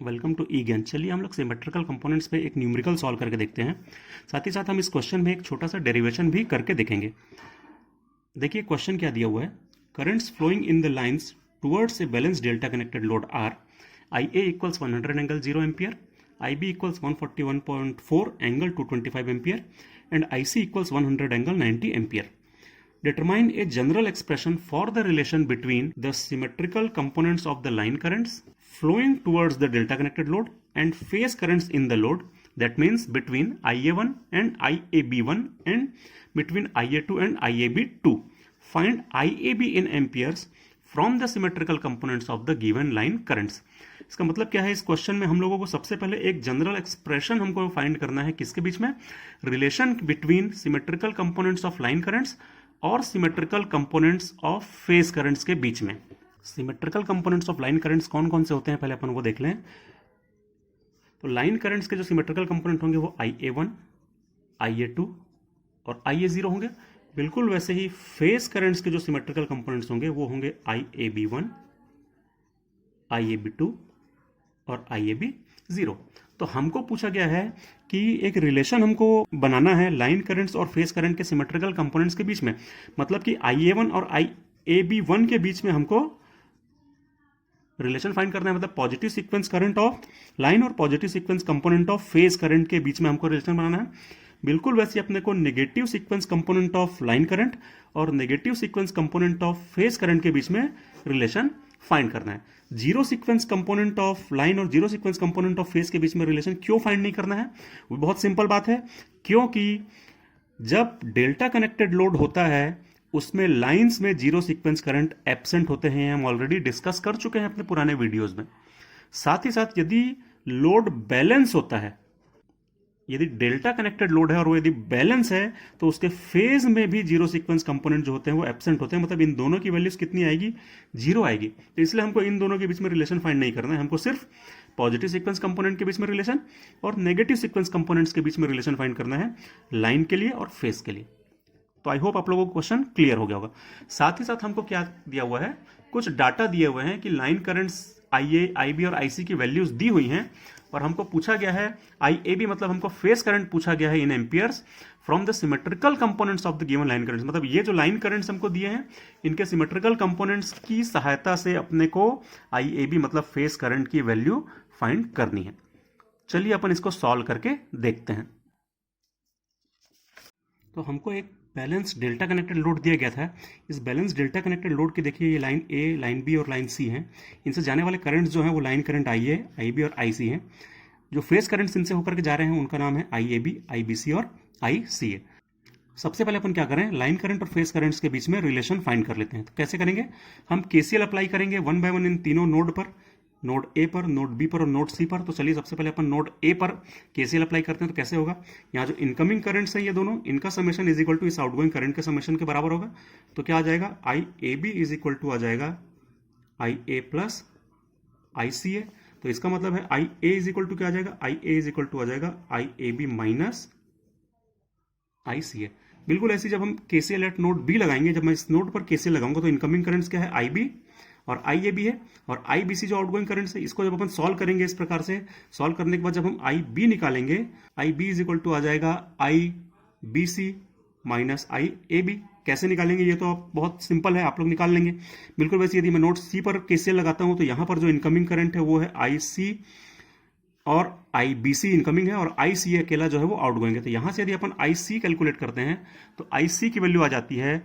Welcome to ई ज्ञान। चलिए हम लोग सिमेट्रिकल कंपोनेंट्स पे एक न्यूमेरिकल सॉल्व करके देखते हैं। साथ ही साथ हम इस क्वेश्चन में एक छोटा सा डेरिवेशन भी करके देखेंगे। देखिए क्वेश्चन क्या दिया हुआ है। Currents flowing in the lines towards a balance delta connected load are I A equals 100 angle 0 ampere, I B equals 141.4 angle 225 ampere and I C equals 100 angle 90 ampere. Determine a general expression for the relation between the symmetrical components of the line currents flowing towards the delta connected load and phase currents in the load. That means between IA1 and IAB1 and between IA2 and IAB2. Find IAB in amperes from the symmetrical components of the given line currents. इसका मतलब क्या है, इस question में हम लोगों को सबसे पहले एक जनरल एक्सप्रेशन हमको फाइंड करना है। किसके बीच में? Relation between symmetrical components of line currents और symmetrical components of phase currents के बीच में। Symmetrical components of line currents कौन कौन से होते हैं पहले अपन वो देख लें। तो लाइन करंट्स के जो सिमेट्रिकल कंपोनेंट होंगे वो IA1, IA2 और IA0 होंगे। बिल्कुल वैसे ही फेज करंट्स के जो सिमेट्रिकल कंपोनेंट्स होंगे वो होंगे IAB1, IAB2 और IAB0। तो हमको पूछा गया है कि एक रिलेशन हमको बनाना है लाइन करंट्स और फेज करंट के सिमेट्रिकल कंपोनेंट्स के बीच में। मतलब कि IA1 और IAB1 के बीच में हमको रिलेशन फाइंड करना है। मतलब positive sequence current of line और positive sequence component of phase current के बीच में हमको रिलेशन बनाना है। बिल्कुल वैसे अपने को negative sequence component of line current और negative sequence component of phase current के बीच में रिलेशन फाइंड करना है। Zero sequence component of line और zero sequence component of phase के बीच में रिलेशन क्यों फाइंड नहीं करना है? वो बहुत सिंपल बात है, क्योंकि जब डेल्टा कनेक्टेड लोड होता है उसमें लाइंस में जीरो सीक्वेंस करंट एब्सेंट होते हैं। हम ऑलरेडी डिस्कस कर चुके हैं अपने पुराने वीडियोज में। साथ ही साथ यदि लोड बैलेंस होता है, यदि डेल्टा कनेक्टेड लोड है और वो यदि बैलेंस है, तो उसके फेज में भी जीरो सीक्वेंस कंपोनेंट जो होते हैं वो एब्सेंट होते हैं। मतलब इन दोनों की वैल्यूज कितनी आएगी? जीरो आएगी। तो इसलिए हमको इन दोनों के बीच में रिलेशन फाइंड नहीं करना है। हमको सिर्फ पॉजिटिव सीक्वेंस कंपोनेंट के बीच में रिलेशन और नेगेटिव सीक्वेंस कंपोनेंट्स के बीच में रिलेशन फाइंड करना है, लाइन के लिए और फेज के लिए। तो आई होप आप लोगों को क्वेश्चन क्लियर हो गया होगा। साथ ही साथ हमको क्या दिया हुआ है, कुछ डाटा दिए हुए हैं कि लाइन करंट्स IA, IB और IC की वैल्यूज दी हुई हैं और हमको पूछा गया है IAB, मतलब हमको फेज करंट पूछा गया है in amperes from the symmetrical components of the given line currents. मतलब ये जो लाइन करंट्स हमको दिए हैं इनके सिमेट्रिकल कंपोनेंट्स की सहायता से अपने को IAB मतलब फेज करंट की वैल्यू फाइंड करनी है। चलिए अपन इसको सॉल्व करके देखते हैं। तो हमको एक बैलेंस डेल्टा कनेक्टेड लोड दिया गया था। इस बैलेंस डेल्टा कनेक्टेड लोड की देखिए ये लाइन A, लाइन B और लाइन C हैं। इनसे जाने वाले करंट्स जो हैं वो लाइन करंट IA, IB और IC हैं। जो फेज करंट्स इनसे होकर के जा रहे हैं उनका नाम है IAB, IBC और ICA। सबसे पहले अपन क्या करें, लाइन करंट और फेज करंट्स के बीच में रिलेशन फाइंड कर लेते हैं। तो कैसे करेंगे? हम KCL अप्लाई करेंगे 1 बाय 1 इन तीनों नोड पर, नोड A पर, नोड B पर और नोड C पर। तो चलिए सबसे पहले अपन नोड A पर KCL अप्लाई करते हैं। तो कैसे होगा, यहाँ जो इनकमिंग करंट्स हैं ये दोनों, इनका समेशन इज इक्वल टू इस आउटगोइंग करंट के समेशन के बराबर होगा। तो क्या आ जाएगा, IAB इज इक्वल टू आ जाएगा IA प्लस ICA। तो इसका मतलब है IA इज इक्वल टू क्या आ जाएगा, IA इज इक्वल टू आ जाएगा IAB माइनस ICA। बिल्कुल ऐसे जब हम KCL एट नोड B लगाएंगे, जब मैं इस नोड पर KCL लगाऊंगा तो इनकमिंग करंट्स क्या है, IB और IAB है और IBC जो आउटगोइंग करंट है, इसको जब अपन सॉल्व करेंगे इस प्रकार से, सॉल्व करने के बाद जब हम IB निकालेंगे, IB इज इक्वल टू आ जाएगा IBC माइनस IAB। कैसे निकालेंगे ये तो आप बहुत सिंपल है, आप लोग निकाल लेंगे। बिल्कुल वैसे यदि मैं नोड C पर KCL लगाता हूं तो यहां पर जो इनकमिंग करंट है वो है IC और IBC इनकमिंग है और ICA अकेला जो है वो आउटगोइंग है। तो यहां से यदि अपन IC कैलकुलेट करते हैं तो IC की वैल्यू आ जाती है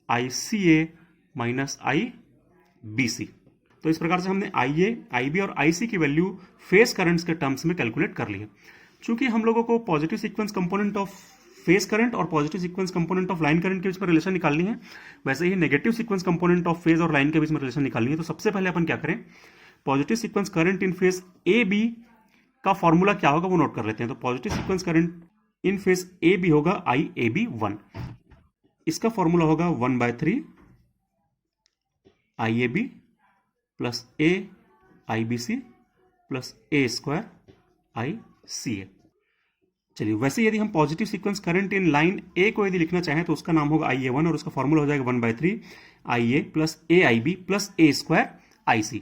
ICA माइनस IBC। तो इस प्रकार से हमने IA, IB और IC की वैल्यू फेज करंट्स के टर्म्स में कैलकुलेट कर ली है। चूंकि हम लोगों को positive sequence component of phase current और positive sequence component of line current के बीच में रिलेशन निकालनी है, वैसे ही negative sequence component of phase और लाइन के बीच में रिलेशन निकालनी है। तो सबसे पहले अपन क्या करें, positive sequence current in phase AB का फॉर्मूला क्या होगा वो नोट कर लेते हैं। तो positive sequence current in phase AB होगा IAB1। इसका फॉर्मूला होगा 1/3 IAB plus A IBC plus A square ICA। चलिए वैसे यदि हम positive sequence current in line A को यदि लिखना चाहें तो उसका नाम होगा IA1 और उसका फॉर्मूला हो जाएगा 1/3 IA plus AIB plus A square IC।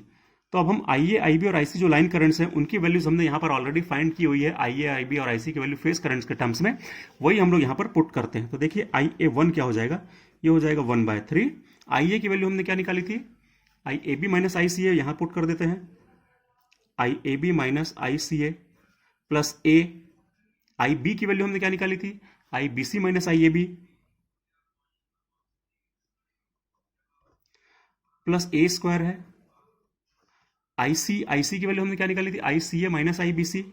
तो अब हम आई ए आई बी और आई सी जो लाइन करंट्स हैं उनकी वैल्यूज हमने यहाँ पर ऑलरेडी फाइंड की हुई है, आई ए आई बी और आई सी की वैल्यू फेस करंट्स के टर्म्स में, वही हम लोग यहाँ पर पुट करते हैं। तो देखिए आई ए वन क्या हो जाएगा, ये हो जाएगा 1/3। आई ए की वैल्यू हमने क्या निकाली थी, आई A B minus I C ए, यहाँ पुट कर देते हैं, I A B minus I C A plus A. I B की वैल्यू हमने क्या निकाली थी, I B C minus I A B plus A square है। आई सी की वैल्यू हमने क्या निकाली थी, आई C A minus I B सी,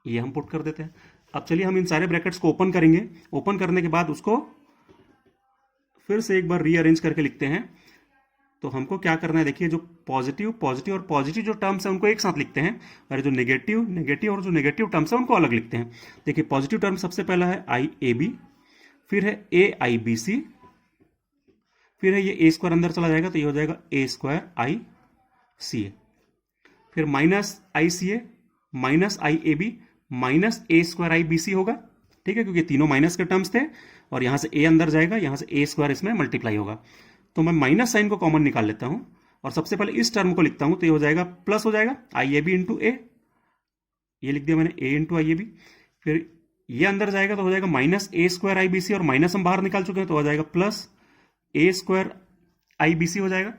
ये हम पुट कर देते हैं। अब चलिए हम इन सारे ब्रैकेट्स को ओपन करेंगे, ओपन करने के बाद उसको फिर से एक बार रीअरेंज करके लिखते हैं। तो हमको क्या करना है, देखिए जो पॉजिटिव और पॉजिटिव जो टर्म्स है उनको एक साथ लिखते हैं, और जो नेगेटिव और जो नेगेटिव टर्म्स है उनको अलग लिखते हैं। देखिए पॉजिटिव टर्म सबसे पहला है आई ए बी, फिर है ए आई बी सी, फिर है ये ए स्क्वायर अंदर चला जाएगा तो ये हो जाएगा ए स्क्वायर आई सी ए, फिर minus I C A minus I A B minus A square I B C होगा, ठीक है, क्योंकि तीनों माइनस के टर्म्स थे और यहां से ए अंदर जाएगा, यहां से ए स्क्वायर इसमें मल्टीप्लाई होगा। तो मैं माइनस साइन को कॉमन निकाल लेता हूं और सबसे पहले इस टर्म को लिखता हूं, तो ये हो जाएगा प्लस हो जाएगा आई ए बी इंटू ए, ये लिख दिया मैंने ए इंटू आई ए बी, फिर ये अंदर जाएगा तो हो जाएगा minus A square I B सी, और माइनस हम बाहर निकाल चुके हैं तो हो जाएगा plus A square I B सी हो जाएगा।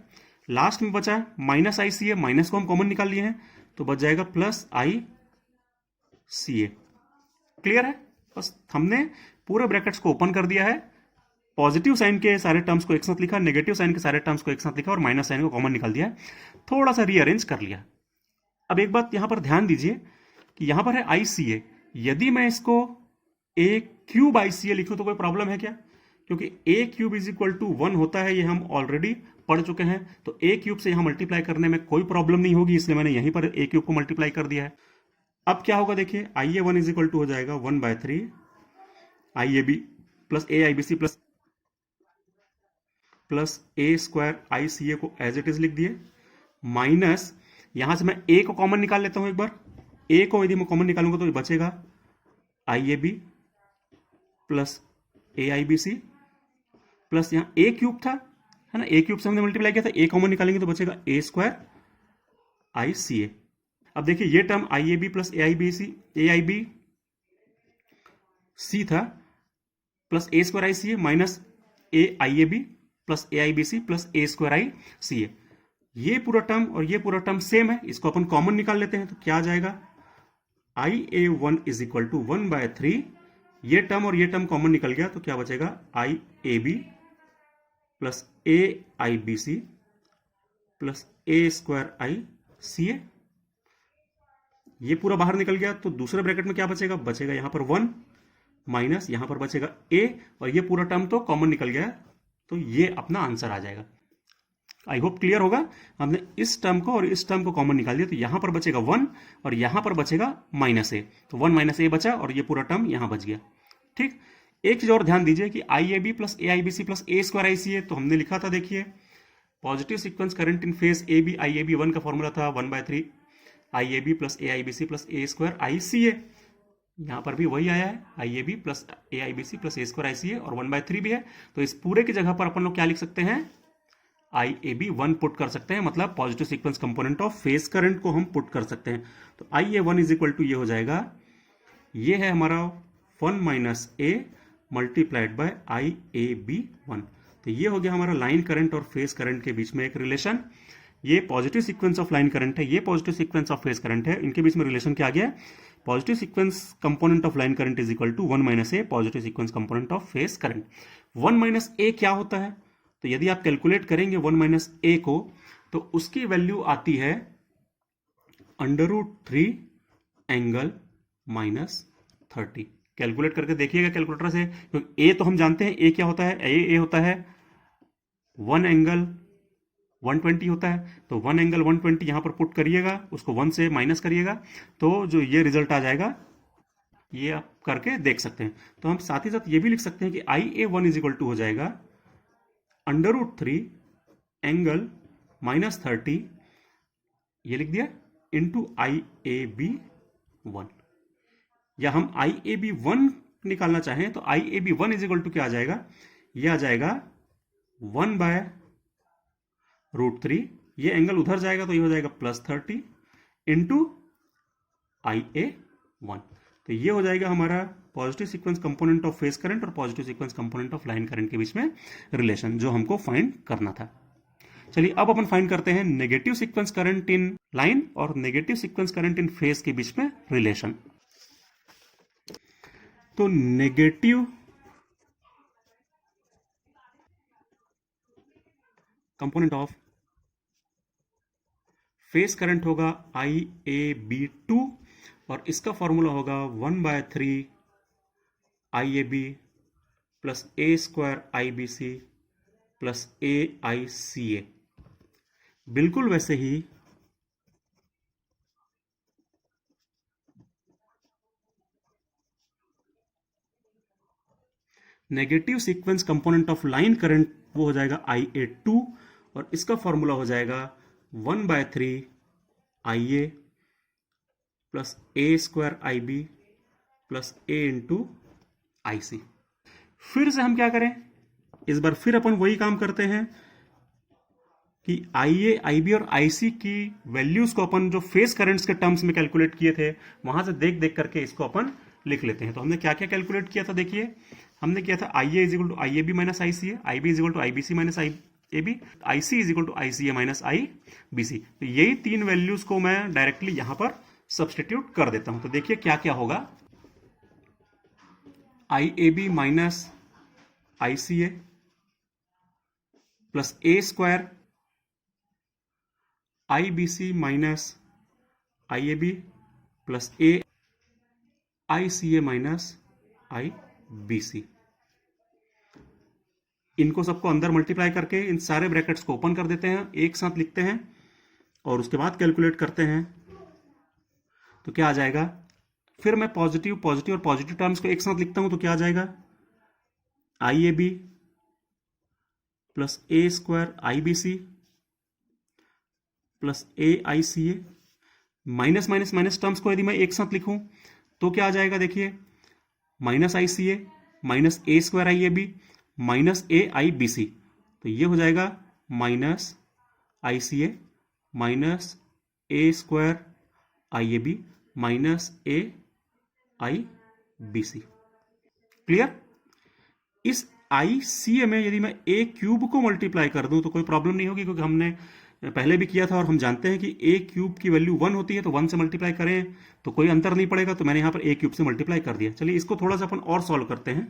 लास्ट में बचा minus I C A, minus को हम कॉमन निकाल लिए हैं तो बच जाएगा प्लस आई सी ए। क्लियर है, बस हमने पूरे ब्रैकेट्स को ओपन कर दिया है, पॉजिटिव साइन के सारे टर्म्स को एक साथ लिखा, नेगेटिव साइन के सारे टर्म्स को एक साथ लिखा और माइनस साइन को कॉमन निकाल दिया है, थोड़ा सा रीअरेंज कर लिया। अब एक बात यहां पर ध्यान दीजिए कि यहां पर है आई सी ए, यदि मैं इसको ए क्यूब आई सी ए लिखूं तो कोई प्रॉब्लम है क्या, क्योंकि ए क्यूब इज इक्वल टू 1 होता है, ये हम ऑलरेडी पढ़ चुके हैं, तो ए क्यूब से यहां मल्टीप्लाई करने में कोई प्रॉब्लम नहीं होगी, इसलिए मैंने यहीं पर ए क्यूब को मल्टीप्लाई कर दिया है। अब क्या होगा, देखिए I A one is equal to हो जाएगा 1/3 I A B plus A I B C plus A square I C A को एज इट इज लिख दिए, माइनस यहां से मैं ए को कॉमन निकाल लेता हूं एक बार, ए को यदि मैं कॉमन निकालूंगा तो ये बचेगा I A B plus A I B C plus यहां ए क्यूब था, है ना, ए क्यूब से हमने मल्टीप्लाई किया था, ए कॉमन निकालेंगे तो बचेगा ए स्क्वायर आई सी ए। अब देखिए ये term I A B plus A I B C था plus A square I C A minus A I A B plus A I B C plus A square I C A, ये पूरा term और ये पूरा term same है, इसको अपन common निकाल लेते हैं तो क्या आ जाएगा, आई A one is equal to 1/3, ये टर्म और ये टर्म कॉमन निकल गया तो क्या बचेगा, I A B plus A I B C plus A square I C A, ये पूरा बाहर निकल गया तो दूसरे ब्रैकेट में क्या बचेगा, बचेगा यहां पर 1 माइनस यहां पर बचेगा ए, और ये पूरा टर्म तो कॉमन निकल गया तो ये अपना आंसर आ जाएगा। आई होप क्लियर होगा, हमने इस टर्म को और इस टर्म को कॉमन निकाल दिया तो यहां पर बचेगा 1 और यहां पर बचेगा माइनस ए, तो 1 माइनस ए बचा और ये पूरा टर्म यहां बच गया। ठीक, एक चीज और ध्यान दीजिए कि I A B plus A I B C plus A square I C A, तो हमने लिखा था, देखिए positive sequence current in phase A B I A B 1 का फॉर्मूला था 1/3 I A B plus A I B C plus A square I C A, यहां पर भी वही आया है, I A B plus A I B C plus A square I C ए, और 1/3 भी है, तो इस पूरे की जगह पर अपन लोग क्या लिख सकते हैं, आई ए बी 1 पुट कर सकते हैं, मतलब positive sequence component of phase current को हम पुट कर सकते हैं। तो I A one is equal to ये हो जाएगा, ये है हमारा 1 minus a multiplied by I A B 1, तो ये हो गया हमारा लाइन करंट और फेज करंट के बीच में एक रिलेशन। ये positive sequence of line current है, ये positive sequence of phase current है, इनके बीच में रिलेशन क्या आ गया, positive sequence component of line current is equal to 1 minus A positive sequence component of phase current. 1 minus A क्या होता है, तो यदि आप कैलकुलेट करेंगे 1 माइनस ए को तो उसकी वैल्यू आती है √3 एंगल -30। कैलकुलेट करके देखिएगा कैलकुलेटर से, क्योंकि ए तो हम जानते हैं ए क्या होता है, ए होता है 1 एंगल 120 होता है, तो 1 एंगल 120 यहां पर पुट करिएगा, उसको 1 से माइनस करिएगा तो जो ये रिजल्ट आ जाएगा ये आप करके देख सकते हैं। तो हम साथ ही साथ ये भी लिख सकते हैं कि I A one is equal to हो जाएगा √3 एंगल -30, ये लिख दिया, इंटू आई ए बी 1, या हम आई ए बी 1 निकालना चाहें तो I A B 1 is equal to क्या आ जाएगा, ये आ जाएगा 1/√3, ये एंगल उधर जाएगा तो ये हो जाएगा +30 इंटू IA1। तो ये हो जाएगा हमारा positive sequence component of phase current और positive sequence component of line current के बीच में रिलेशन, जो हमको फाइंड करना था। चलिए अब अपन फाइंड करते हैं negative sequence current in line और negative sequence current in phase के बीच में रिलेशन। तो negative component of phase current होगा IAB2 और इसका फॉर्मूला होगा 1/3 IAB plus A² IBC plus AICA। बिल्कुल वैसे ही negative sequence component of line current वो हो जाएगा IA2 और इसका फॉर्मूला हो जाएगा 1/3 IA plus A² IB plus A into IC। फिर से हम क्या करें, इस बार फिर अपन वही काम करते हैं कि IA, IB और IC की वैल्यूज को अपन जो फेज करंट्स के टर्म्स में कैलकुलेट किए थे वहां से देख देख करके इसको अपन लिख लेते हैं। तो हमने क्या क्या कैलकुलेट किया था, देखिए हमने किया था IA is equal to IAB minus ICA, IB is equal to IBC minus IAB, IC is equal to ICA minus IBC। तो यही तीन वैल्यूज को मैं डायरेक्टली यहां पर सब्सटीट्यूट कर देता हूं। तो देखिए क्या क्या होगा, IAB minus ICA plus A² IBC minus IAB plus AICA minus IBC। इनको सबको अंदर मल्टीप्लाई करके इन सारे ब्रैकेट्स को ओपन कर देते हैं, एक साथ लिखते हैं और उसके बाद कैलकुलेट करते हैं। तो क्या आ जाएगा, फिर मैं पॉजिटिव पॉजिटिव और पॉजिटिव टर्म्स को एक साथ लिखता हूं तो क्या आ जाएगा, IAB plus A² IBC plus AICA। Minus minus minus terms को यदि मैं एक साथ लिखूं तो क्या आ जाएगा, देखिए minus ICA minus A² IAB minus AIBC। तो ये हो जाएगा minus ICA minus A² IAB minus AIBC। Clear. इस ICA में यदि मैं A³ को मल्टीप्लाई कर दूं तो कोई प्रॉब्लम नहीं होगी, क्योंकि हमने पहले भी किया था और हम जानते हैं कि A³ की वैल्यू 1 होती है, तो 1 से मल्टीप्लाई करें तो कोई अंतर नहीं पड़ेगा। तो मैंने यहां पर A³ से मल्टीप्लाई कर दिया। चलिए इसको थोड़ा सा अपन और सॉल्व करते हैं।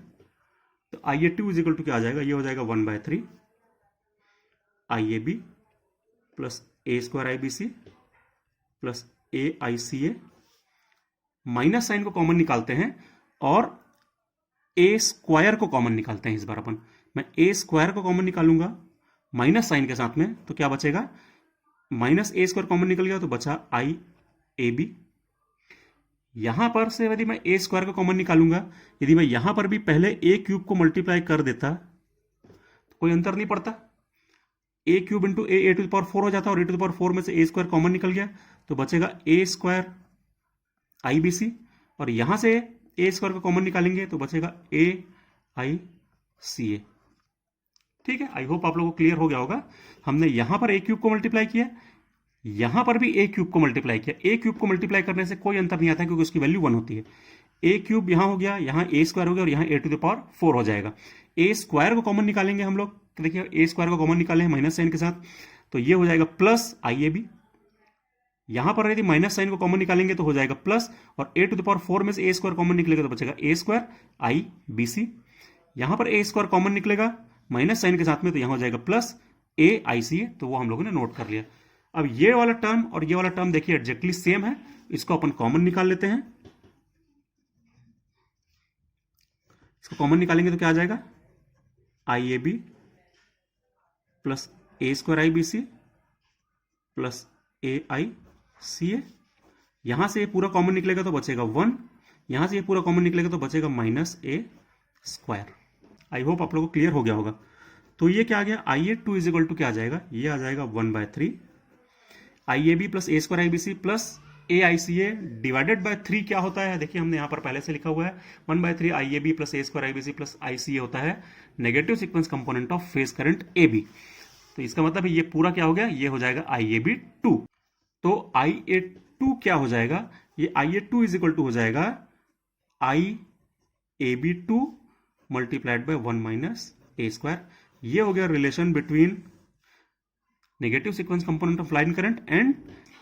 तो IA2 इज इक्वल टू क्या आ जाएगा, ये हो जाएगा 1/3 IAB plus A² IBC plus AICA। Minus sign को कॉमन निकालते हैं और A² को कॉमन निकालते हैं। इस बार अपन मैं A² को कॉमन निकालूंगा माइनस साइन के साथ में, तो क्या बचेगा, माइनस A² कॉमन निकल गया तो बचा IAB। यहां पर से यदि मैं A² को कॉमन निकालूंगा, यदि मैं यहां पर भी पहले A³ को मल्टीप्लाई कर देता तो कोई अंतर नहीं पड़ता, A³ इंटू A² हो जाता और A² में से A² कॉमन निकल गया तो बचेगा A² IBC और यहां से A² को कॉमन निकालेंगे तो बचेगा AICA। ठीक है, आई होप आप लोगों को क्लियर हो गया होगा। हमने यहां पर A³ को मल्टीप्लाई किया, यहां पर भी A³ को मल्टीप्लाई किया। A³ को मल्टीप्लाई करने से कोई अंतर नहीं आता क्योंकि उसकी वैल्यू 1 होती है। A³ यहां हो गया, यहां A² हो गया और यहां A⁴ हो जाएगा। A² को कॉमन निकालेंगे हम लोग, देखिए A² को कॉमन निकाले हैं माइनस साइन के साथ, तो ये हो जाएगा प्लस IAB। यहां पर यदि माइनस साइन को कॉमन निकालेंगे तो हो जाएगा प्लस, और A⁴ में से A² कॉमन निकलेगा तो बचेगा A² IBC। यहां पर A² कॉमन निकलेगा माइनस साइन के साथ में, तो यहां हो जाएगा प्लस AICA। तो वो हम लोगों ने नोट कर लिया। अब ये वाला टर्म और ये वाला टर्म देखिए एग्जैक्टली सेम है, इसको अपन कॉमन निकाल लेते हैं। इसको कॉमन निकालेंगे तो क्या आ जाएगा, IAB plus A² IBC plus AICA। यहां से ये पूरा कॉमन निकलेगा तो बचेगा 1, यहां से ये पूरा कॉमन निकलेगा तो बचेगा माइनस A²। आई होप आप लोगों को क्लियर हो गया होगा। तो ये क्या आ गया, IA2 इज इक्वल टू क्या आ जाएगा, ये आ जाएगा 1/3 IAB plus A² IBC plus AICA divided by 3 क्या होता है, देखिए हमने यहां पर पहले से लिखा हुआ है 1/3 IAB plus A² IBC plus ICA होता है negative sequence component of phase current AB। तो तो इसका मतलब है ये पूरा क्या हो गया, ये हो जाएगा IAB2। तो IA2 क्या हो जाएगा, ये IA2 इज इक्वल टू हो जाएगा IAB2 multiplied by 1 minus A square. ये हो गया relation between negative sequence component of line current and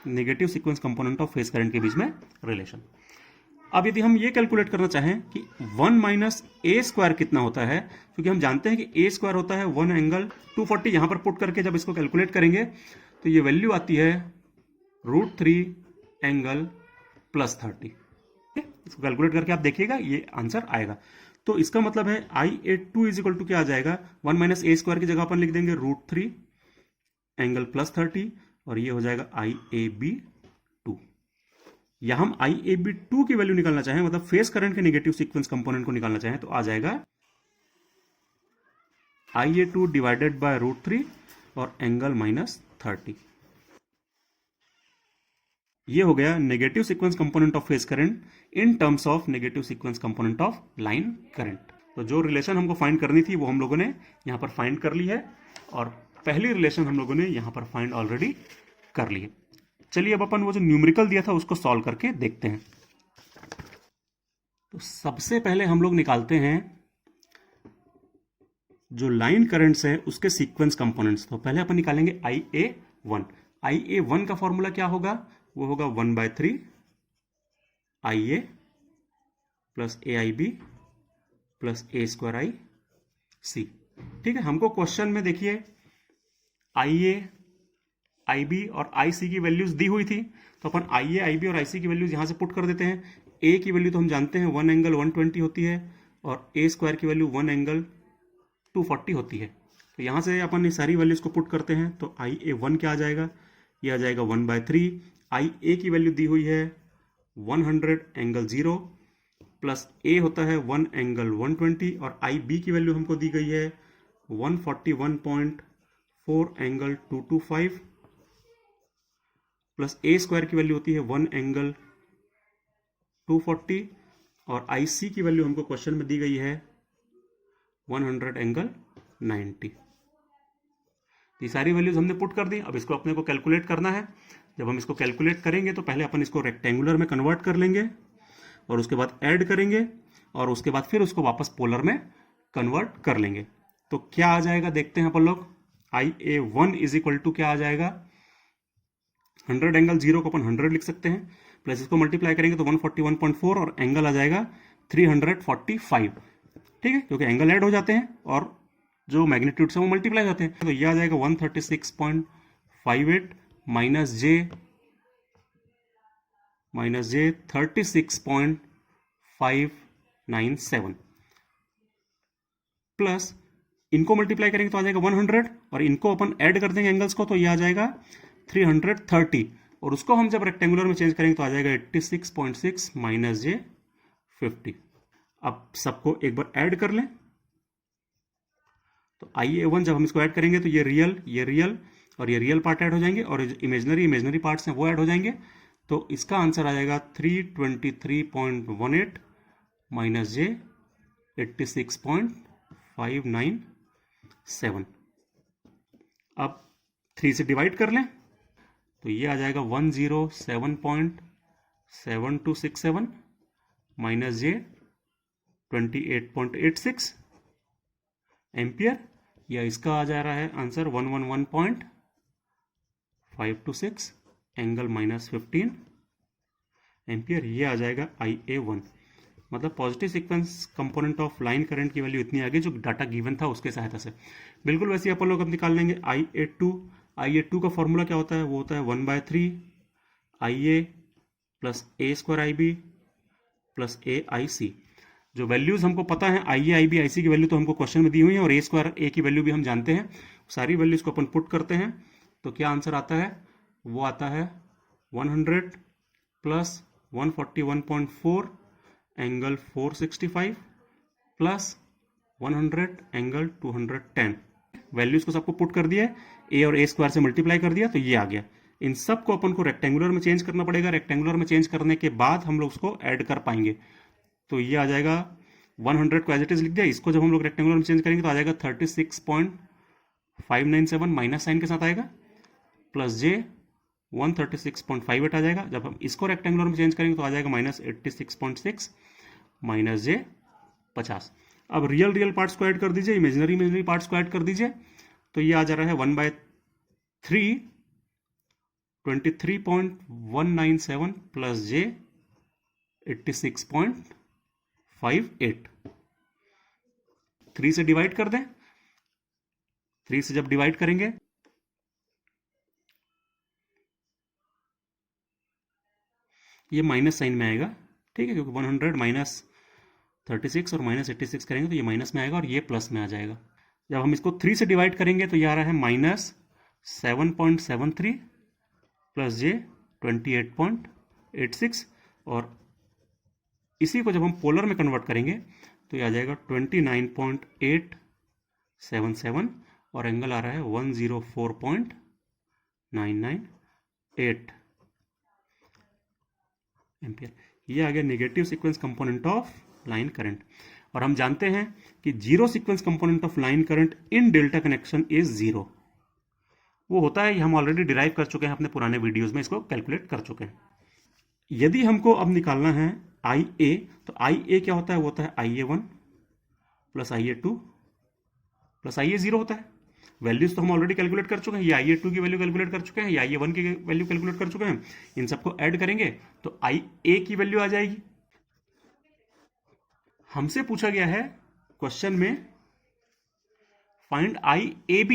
negative sequence component of phase current के बीच में रिलेशन। अब यदि हम ये कैलकुलेट करना चाहें कि 1 माइनस ए स्क्वायर कितना होता है, क्योंकि हम जानते हैं कि ए स्क्वायर होता है 1 एंगल 240, यहां पर पुट करके जब इसको कैलकुलेट करेंगे तो ये वैल्यू आती है √3 एंगल प्लस 30। इसको कैलकुलेट करके आप देखिएगा ये आंसर आएगा। तो इसका मतलब है IA2 इज इक्वल टू क्या आ जाएगा, 1 माइनस ए स्क्वायर की जगह अपन लिख देंगे √3 एंगल प्लस 30 और ये हो जाएगा IAB2। या हम IAB2 की वैल्यू निकालना चाहें, मतलब फेस करंट के नेगेटिव सीक्वेंस कंपोनेंट को निकालना चाहें, तो आ जाएगा IA2 डिवाइडेड बाय √3 और एंगल माइनस 30। ये हो गया negative sequence component of face current in terms of negative sequence component of line current. तो जो रिलेशन हमको फाइंड करनी थी वो हम लोगों ने यहां पर फाइंड कर ली है, और पहली रिलेशन हम लोगों ने यहां पर फाइंड ऑलरेडी कर ली है। चलिए अब अपन वो जो न्यूमेरिकल दिया था उसको सॉल्व करके देखते हैं। तो सबसे पहले हम लोग निकालते हैं जो लाइन करंट्स है उसके सीक्वेंस कंपोनेंट्स। तो पहले अपन निकालेंगे IA1। IA1 का फॉर्मूला क्या होगा, वो होगा 1/3 IA plus AIB plus A² IC। ठीक है, हमको क्वेश्चन में देखिए IA, IB और IC की वैल्यूज दी हुई थी, तो अपन IA, IB और IC की वैल्यूज यहां से पुट कर देते हैं। A की वैल्यू तो हम जानते हैं 1 एंगल 120 होती है और A² की वैल्यू 1 एंगल 240 होती है। तो यहां से अपन ये सारी वैल्यूज को पुट करते हैं, तो IA1 क्या आ जाएगा, ये आ जाएगा 1/3। IA की वैल्यू दी हुई है 100 एंगल 0 प्लस A होता है 1 एंगल 120 और IB की वैल्यू हमको दी गई है 141.4 एंगल 225 प्लस A² की वैल्यू होती है 1 एंगल 240 और IC की वैल्यू हमको क्वेश्चन में दी गई है 100 एंगल 90। ये सारी वैल्यूज हमने पुट कर दी। अब इसको अपने को कैलकुलेट करना है। जब हम इसको कैलकुलेट करेंगे तो पहले अपन इसको रेक्टेंगुलर में कन्वर्ट कर लेंगे और उसके बाद ऐड करेंगे और उसके बाद फिर उसको वापस पोलर में कन्वर्ट कर लेंगे। तो क्या आ जाएगा देखते हैं अपन लोग। IA1 इज इक्वल टू क्या आ जाएगा, 100 एंगल 0 को अपन 100 लिख सकते हैं, प्लस इसको मल्टीप्लाई करेंगे तो 141.4 और एंगल आ जाएगा 345। ठीक है, क्योंकि एंगल ऐड हो जाते हैं और जो मैग्नीट्यूड से वो मल्टीप्लाई जाते हैं। तो ये आ जाएगा 136.58 माइनस जे 36.597 प्लस इनको मल्टीप्लाई करेंगे तो आ जाएगा 100 और इनको अपन ऐड कर देंगे एंगल्स को, तो ये आ जाएगा 330 और उसको हम जब रेक्टेंगुलर में चेंज करेंगे तो आ जाएगा 86.6 माइनस जे 50। अब सबको एक बार ऐड कर लें तो IA1 जब हम इसको ऐड करेंगे तो ये रियल और ये रियल पार्ट ऐड हो जाएंगे और इमेजनरी पार्ट्स हैं वो ऐड हो जाएंगे। तो इसका आंसर आ जाएगा 323.18 माइनस जे 86.597। अब 3 से डिवाइड कर लें तो ये आ जाएगा 107.7267 माइनस जे 28.86 एम्पियर, या इसका आ जा रहा है आंसर 111.526 एंगल माइनस 15 एम्पियर। ये आ जाएगा IA1। मतलब positive sequence component of line current की वैल्यू इतनी आ गई जो डाटा गिवन था उसके सहायता से। बिल्कुल वैसे अपन लोग अब निकाल लेंगे IA2 का फॉर्मूला क्या होता है, वो होता है 1/3 IA plus A² IB plus AIC। जो वैल्यूज हमको पता है IA, IB, IC की वैल्यू तो हमको क्वेश्चन में दी हुई है और A² की वैल्यू भी हम जानते हैं। सारी वैल्यूज को अपन पुट करते हैं तो क्या आंसर आता है, वो आता है 100 plus 141.4 angle 465 plus 100 angle 210। Values को सबको पुट कर दिया, A और A² से मल्टीप्लाई कर दिया तो ये आ गया। इन सब को अपन को रेक्टेंगुलर में चेंज करना पड़ेगा। रेक्टेंगुलर में चेंज करने के बाद हम लोग उसको ऐड कर पाएंगे। तो ये आ जाएगा 100 को एज इट इज लिख दिया, इसको जब हम लोग रेक्टेंगुलर में चेंज करेंगे तो आ जाएगा 597 माइनस साइन के साथ आएगा, प्लस जे 136.58 आ जाएगा। जब हम इसको रेक्टेंगुलर में चेंज करेंगे तो आ जाएगा -86.6 माइनस जे 50। अब रियल रियल पार्ट्स को ऐड कर दीजिए, इमेजिनरी इमेजिनरी पार्ट्स को ऐड कर दीजिए, तो ये आ जा रहा है 1/3 23.197 प्लस जे 86.58। 3 से डिवाइड कर दें, 3 से जब डिवाइड करेंगे ये माइनस साइन में आएगा, ठीक है, क्योंकि 100 माइनस 36 और माइनस 86 करेंगे तो ये माइनस में आएगा और ये प्लस में आ जाएगा। जब हम इसको 3 से डिवाइड करेंगे तो ये आ रहा है -7.73 प्लस जे 28.86, और इसी को जब हम पोलर में कन्वर्ट करेंगे तो ये आ जाएगा 29.877 और एंगल आ रहा है 104.998 एम्पियर। ये आ गया negative sequence component of line current. और हम जानते हैं कि zero sequence component of line current in delta connection is zero. वो होता है, ये हम ऑलरेडी डिराइव कर चुके हैं अपने पुराने वीडियोस में, इसको कैलकुलेट कर चुके हैं। यदि हमको अब निकालना है आई ए, तो आई ए क्या होता है? वो होता है IA1 plus IA2 plus IA0 होता है। वैल्यूज तो हम ऑलरेडी कैलकुलेट कर चुके हैं, ये IA2 की वैल्यू कैलकुलेट कर चुके हैं, ये IA1 की वैल्यू कैलकुलेट कर चुके हैं। इन सबको ऐड करेंगे तो IA की वैल्यू आ जाएगी। हमसे पूछा गया है क्वेश्चन में फाइंड IAB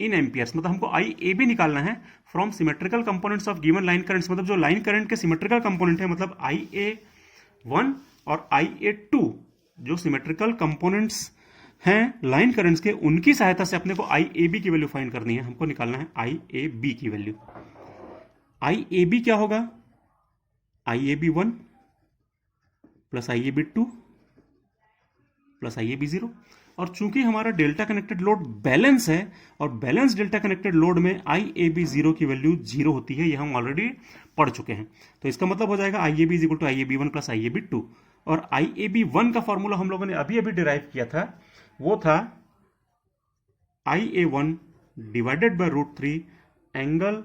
इन एम्पियर्स, मतलब हमको IAB निकालना है from symmetrical components of given line currents, मतलब जो लाइन करंट के सिमेट्रिकल कंपोनेंट है, मतलब IA1 और IA2 जो सिमेट्रिकल कंपोनेंट्स हैं लाइन करंट्स के, उनकी सहायता से अपने को IAB की वैल्यू फाइंड करनी है। हमको निकालना है IAB की वैल्यू। IAB क्या होगा? IAB1 plus IAB2 plus IAB0। और चूंकि हमारा डेल्टा कनेक्टेड लोड बैलेंस है और बैलेंस डेल्टा कनेक्टेड लोड में IAB0 की वैल्यू 0 होती है, ये हम ऑलरेडी पढ़ चुके हैं। तो इसका मतलब हो जाएगा IAB is equal to IAB1 plus IAB2। और IAB1 का फॉर्मूला हम लोगों ने अभी अभी डिराइव किया था, वो था IA1 डिवाइडेड बाय √3 एंगल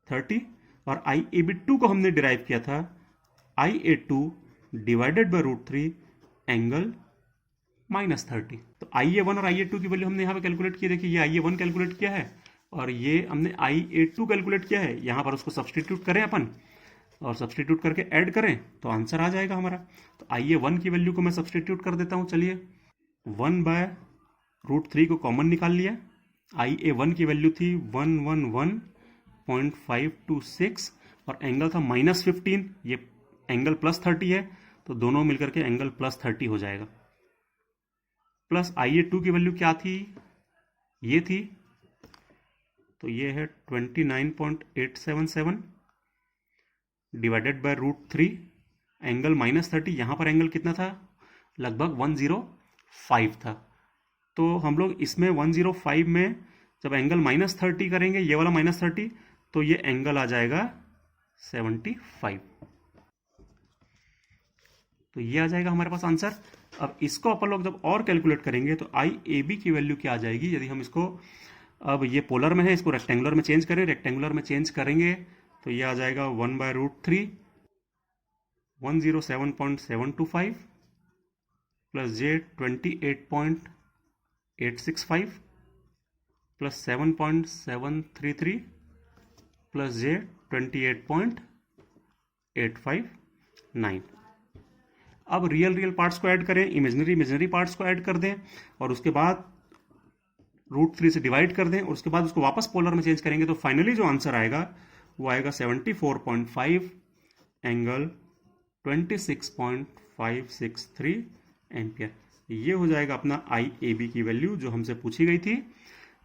30, और IAB2 को हमने डिराइव किया था IA2 डिवाइडेड बाय √3 एंगल -30। तो IA1 और IA2 की वैल्यू हमने यहाँ पे कैलकुलेट की। देखिए ये IA1 कैलकुलेट किया है और ये हमने IA2 कैलकुलेट किया है। यहाँ पर उसको सब्सटीट्यूट करें अपन, और सब्सटीट्यूट करके ऐड करें तो आंसर आ जाएगा हमारा। तो IA1 की वैल्यू को मैं सब्सटीट्यूट कर देता हूँ। चलिए 1/√3 को कॉमन निकाल लिया। IA1 की वैल्यू थी 111.526 और एंगल था -15, ये एंगल +30 है, तो दोनों मिलकर के एंगल +30 हो जाएगा। प्लस IA2 की वैल्यू क्या थी? ये थी, तो ये है 29.877 डिवाइडेड बाय √3 एंगल -30। यहाँ पर एंगल कितना था? लगभग 105 था। तो हम लोग इसमें 105 में जब एंगल -30 करेंगे, ये वाला -30, तो ये एंगल आ जाएगा 75। तो ये आ जाएगा हमारे पास आंसर। अब इसको अपन लोग जब और कैलकुलेट करेंगे तो IAB की वैल्यू क्या आ जाएगी? यदि हम इसको, अब ये पोलर में है, इसको रेक्टेंगुलर में चेंज करें, रेक्टेंगुलर में चेंज करेंगे तो ये आ जाएगा 1/√3 107.725 प्लस जे 28.865 प्लस 7.733 प्लस जे 28.859। अब रियल रियल पार्ट्स को ऐड करें, इमेजिनरी इमेजिनरी पार्ट्स को ऐड कर दें, और उसके बाद √3 से डिवाइड कर दें, और उसके बाद उसको वापस पोलर में चेंज करेंगे तो फाइनली जो आंसर आएगा वो आएगा 74.5 एंगल 26.563 एम्पियर। ये हो जाएगा अपना IAB की वैल्यू जो हमसे पूछी गई थी।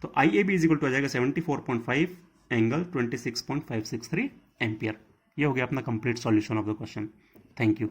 तो IAB इज इक्वल टू आ जाएगा 74.5 एंगल 26.563 एम्पियर। ये हो गया अपना complete solution of the question. Thank you.